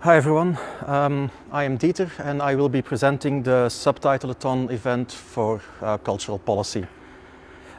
Hi everyone, I am Dieter and I will be presenting the Subtitle-a-thon event for cultural policy.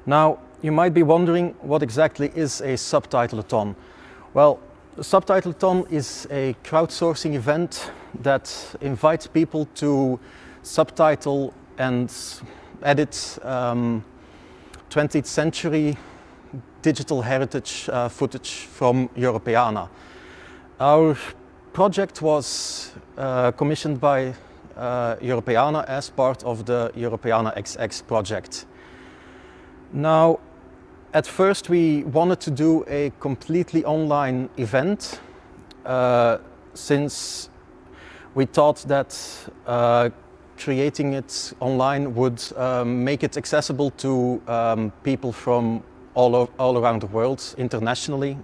Now, you might be wondering what exactly is a Subtitle-a-thon. Well, the Subtitle-a-thon is a crowdsourcing event that invites people to subtitle and edit 20th century digital heritage footage from Europeana. Our project was commissioned by Europeana as part of the Europeana XX project. Now, at first we wanted to do a completely online event since we thought that creating it online would make it accessible to people from all around the world, internationally,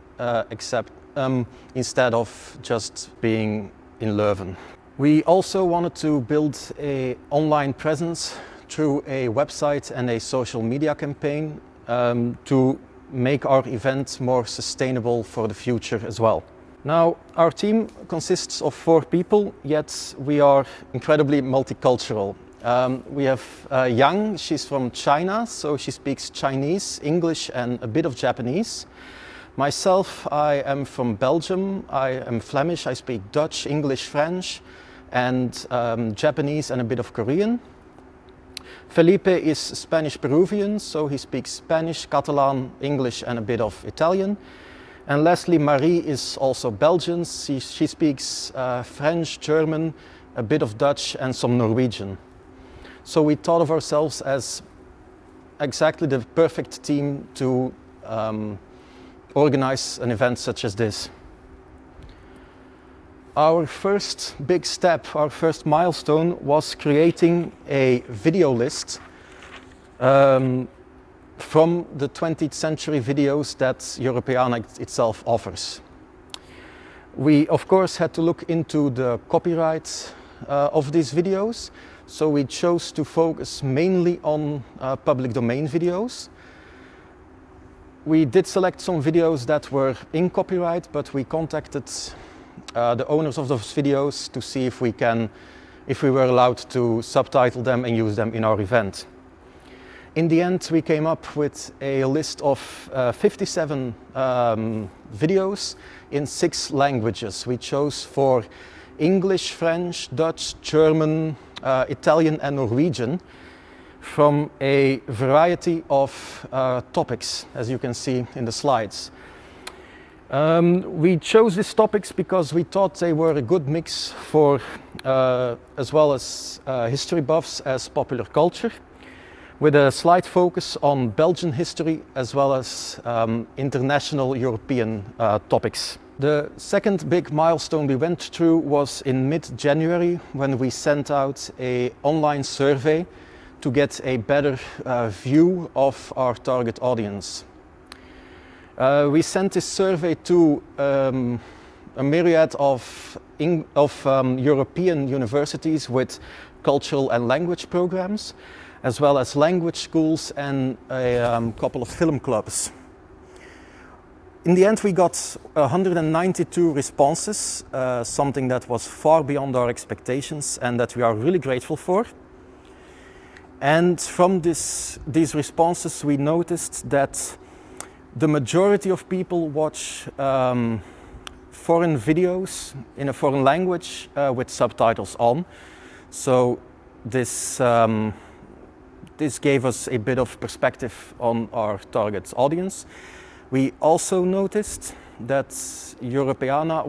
instead of just being in Leuven. We also wanted to build an online presence through a website and a social media campaign to make our event more sustainable for the future as well. Now, our team consists of 4 people, yet we are incredibly multicultural. We have Yang, she's from China, so she speaks Chinese, English and a bit of Japanese. Myself, I am from Belgium, I am Flemish, I speak Dutch, English, French and Japanese and a bit of Korean. Felipe is Spanish-Peruvian, so he speaks Spanish, Catalan, English and a bit of Italian. And lastly, Marie is also Belgian, she speaks French, German, a bit of Dutch and some Norwegian. So we thought of ourselves as exactly the perfect team to organize an event such as this. Our first big step, our first milestone was creating a video list from the 20th century videos that Europeana itself offers. We of course had to look into the copyright of these videos, so we chose to focus mainly on public domain videos. We did select some videos that were in copyright, but we contacted the owners of those videos to see if we were allowed to subtitle them and use them in our event. In the end, we came up with a list of 57 videos in 6 languages. We chose for English, French, Dutch, German, Italian and Norwegian, from a variety of topics, as you can see in the slides. We chose these topics because we thought they were a good mix for as well as history buffs as popular culture, with a slight focus on Belgian history as well as international European topics. The second big milestone we went through was in mid-January, when we sent out an online survey to get a better view of our target audience. We sent this survey to a myriad of European universities with cultural and language programs, as well as language schools and a couple of film clubs. In the end, we got 192 responses, something that was far beyond our expectations and that we are really grateful for. And from these responses, we noticed that the majority of people watch foreign videos in a foreign language with subtitles on. So this gave us a bit of perspective on our target audience. We also noticed that Europeana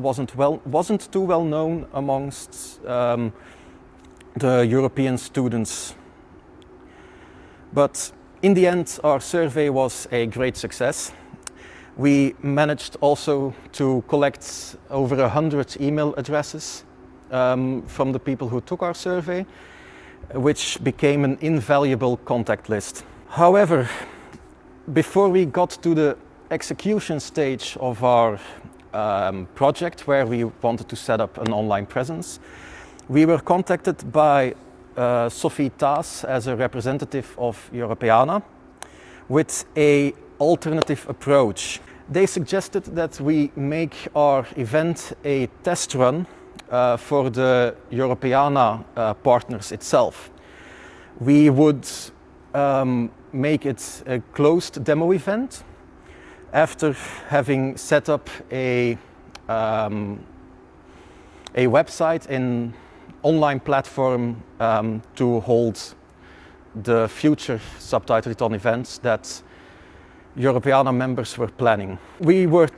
wasn't too well known amongst the European students. But in the end, our survey was a great success. We managed also to collect over 100 email addresses from the people who took our survey, which became an invaluable contact list. However, before we got to the execution stage of our project, where we wanted to set up an online presence, we were contacted by Sophie Taas as a representative of Europeana with an alternative approach. They suggested that we make our event a test run for the Europeana partners itself. We would make it a closed demo event after having set up a website and online platform to hold the future Subtitle-a-thon events that Europeana members were planning. We were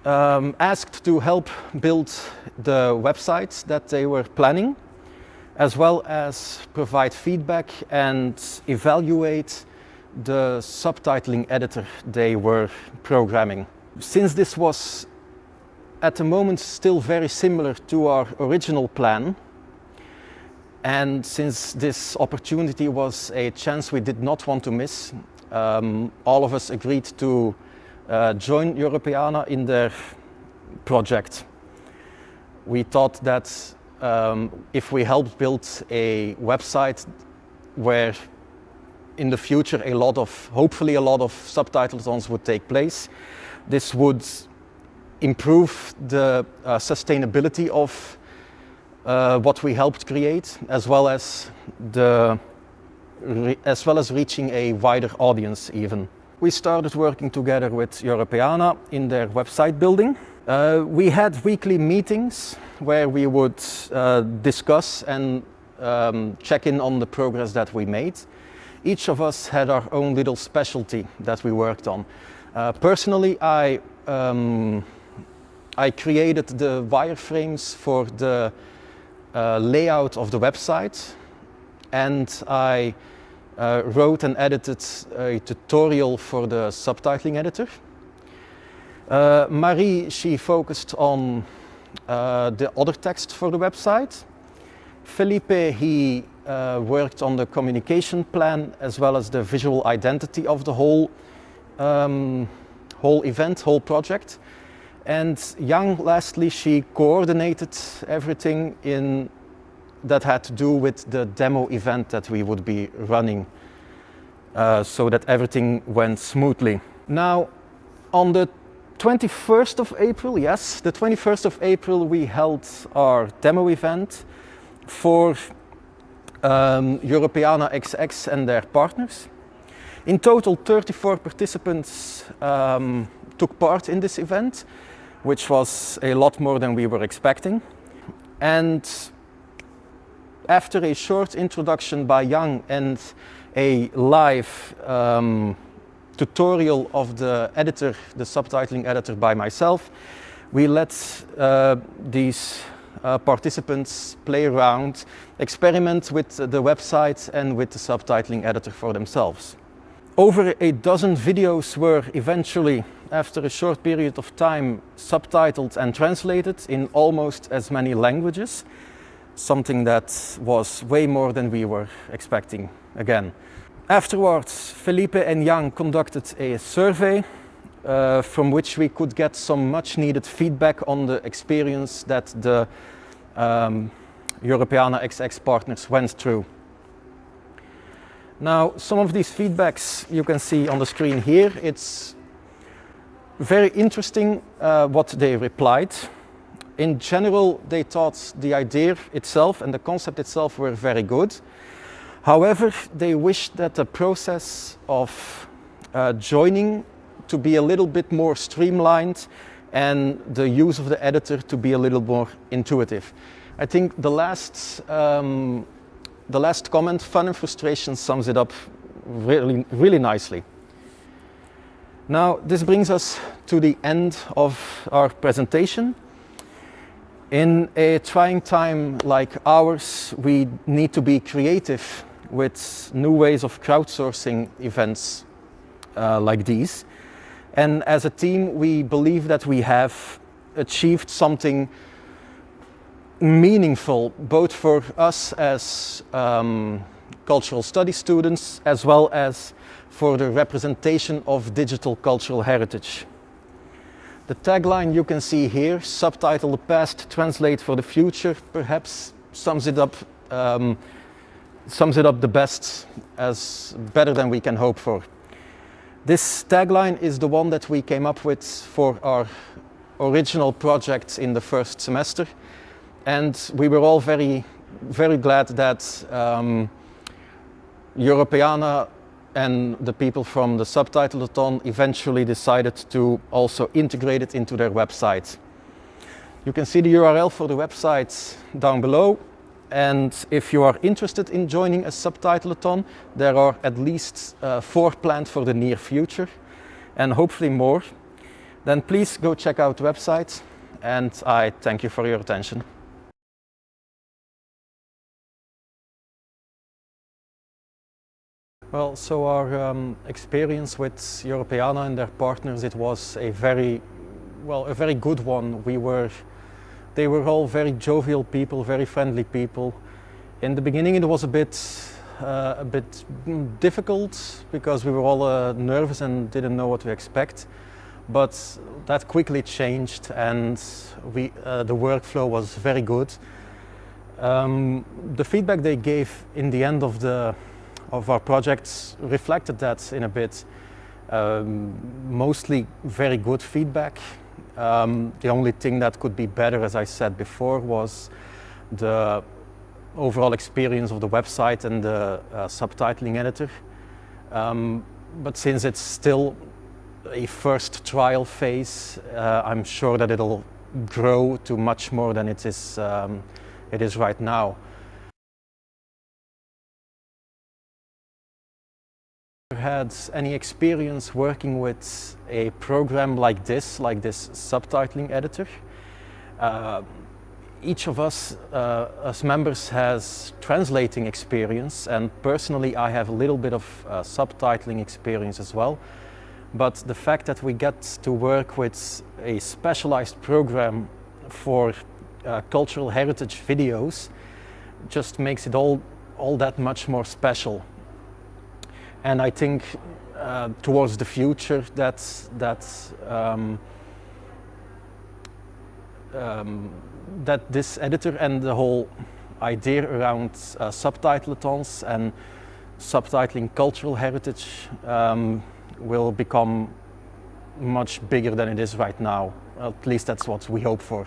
asked to help build the websites that they were planning, as well as provide feedback and evaluate the subtitling editor they were programming. Since this was at the moment still very similar to our original plan, and since this opportunity was a chance we did not want to miss, all of us agreed to join Europeana in their project. We thought that if we helped build a website where in the future hopefully a lot of Subtitle-a-thons would take place, this would improve the sustainability of what we helped create, as well as reaching a wider audience even. We started working together with Europeana in their website building. We had weekly meetings where we would discuss and check in on the progress that we made. Each of us had our own little specialty that we worked on. Personally, I created the wireframes for the layout of the website, and I wrote and edited a tutorial for the subtitling editor. Marie, she focused on the other text for the website. Felipe, he worked on the communication plan as well as the visual identity of the whole event, whole project. And Yang, lastly, she coordinated everything that had to do with the demo event that we would be running, so that everything went smoothly. Now, on the 21st of April, yes, the 21st of April, we held our demo event for Europeana XX and their partners. In total, 34 participants took part in this event, which was a lot more than we were expecting. And after a short introduction by Yang and a live tutorial of the editor, the subtitling editor, by myself, we let these participants play around, experiment with the website and with the subtitling editor for themselves. Over a dozen videos were eventually, after a short period of time, subtitled and translated in almost as many languages, something that was way more than we were expecting again. Afterwards, Felipe and Yang conducted a survey from which we could get some much needed feedback on the experience that the Europeana XX partners went through. Now, some of these feedbacks you can see on the screen here. It's very interesting what they replied. In general, they thought the idea itself and the concept itself were very good. However, they wished that the process of joining to be a little bit more streamlined and the use of the editor to be a little more intuitive. I think the last comment, fun and frustration, sums it up really nicely. Now, this brings us to the end of our presentation. In a trying time like ours, we need to be creative with new ways of crowdsourcing events like these. And as a team, we believe that we have achieved something meaningful, both for us as cultural studies students, as well as for the representation of digital cultural heritage. The tagline you can see here, "Subtitle the past, translate for the future," perhaps sums it up the best, as better than we can hope for. This tagline is the one that we came up with for our original project in the first semester, And we were all very, very glad that Europeana and the people from the Subtitle-a-thon eventually decided to also integrate it into their website. You can see the URL for the website down below. And if you are interested in joining a Subtitle-a-thon, there are at least 4 planned for the near future, and hopefully more. Then please go check out the website, and I thank you for your attention. Well, so our experience with Europeana and their partners, it was a very good one. They were all very jovial people, very friendly people. In the beginning it was a bit difficult because we were all nervous and didn't know what to expect. But that quickly changed, and the workflow was very good. The feedback they gave in the end of our project reflected that in a bit. Mostly very good feedback. The only thing that could be better, as I said before, was the overall experience of the website and the subtitling editor. But since it's still a first trial phase, I'm sure that it'll grow to much more than it is right now. Had any experience working with a program like this subtitling editor. Each of us as members has translating experience, and personally I have a little bit of subtitling experience as well. But the fact that we get to work with a specialized program for cultural heritage videos just makes it all that much more special. And I think towards the future that this editor and the whole idea around subtitle-a-thons and subtitling cultural heritage will become much bigger than it is right now. At least that's what we hope for.